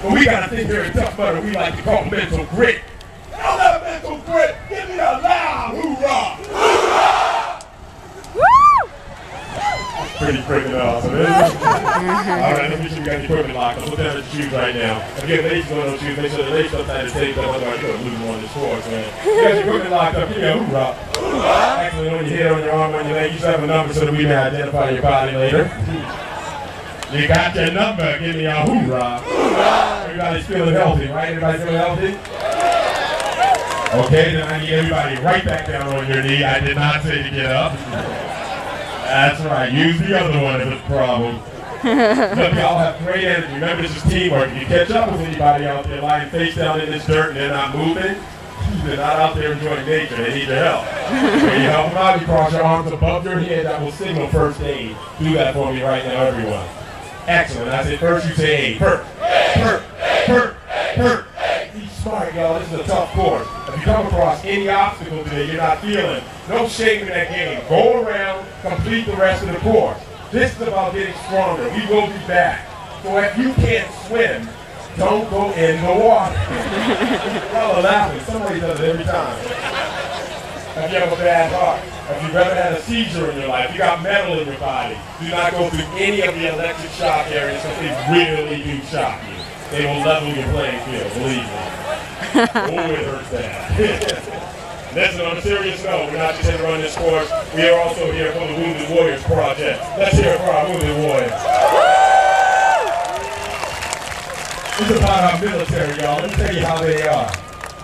But we got a thing here in Tough Mudder we like to call mental grit. And on that mental grit, give me a loud hoorah! Hoorah! Woo! Pretty freaking awesome, isn't it? Alright, let me see if we got the equipment locked up. Look down at the shoes right now. If you have laces on those shoes, make sure the laces upside the tape, otherwise you're losing one of the sports, man. You got your equipment locked up, give me a hoorah. Hoorah! Actually, on your head, on your arm, on your leg, you should have a number so that we may identify your body later. You got your number, give me a hoorah. Hoorah! Everybody's feeling healthy, right? Everybody feeling healthy? Okay, then I need everybody right back down on your knee. I did not say to get up. That's right, use the other one if it's a problem. Look, y'all have great energy. Remember, this is teamwork. If you catch up with anybody out there lying face down in this dirt and they're not moving, they're not out there enjoying nature. They need your help. When you help them out, you cross your arms above your head. That will signal first aid. Do that for me right now, everyone. Excellent. I said first, you say aid. Perk, perk, perk, perk. Be smart, y'all. This is a tough course. If you come across any obstacle today you're not feeling, no shame in that game. Go around, complete the rest of the course. This is about getting stronger. We will be back. So if you can't swim, don't go in the water. Y'all are laughing. Somebody does it every time. If you have a bad heart, if you've ever had a seizure in your life, you got metal in your body, do not go through any of the electric shock areas because they really do shock you. They will level your playing field, believe me. Oh, it hurts bad. Listen, on a serious note, we're not just here to run this course, we are also here for the Wounded Warriors Project. Let's hear it for our Wounded Warriors. It's about our military, y'all. Let me tell you how they are.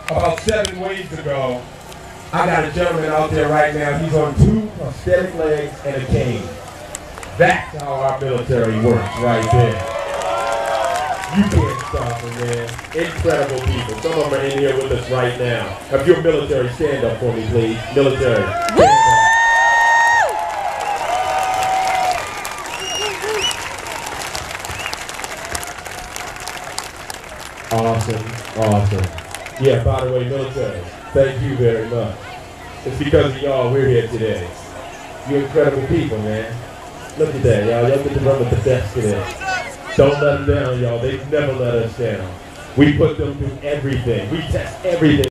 About 7 weeks ago, I got a gentleman out there right now. He's on 2 prosthetic legs and a cane. That's how our military works right there. You can't stop them, man. Incredible people. Some of them are in here with us right now. If you're military, stand up for me, please. Military, stand up. Awesome, awesome. Yeah, by the way, military, thank you very much. It's because of y'all we're here today. You're incredible people, man. Look at that, y'all. Y'all get to run with the best today. Don't let them down, y'all. They've never let us down. We put them through everything. We test everything.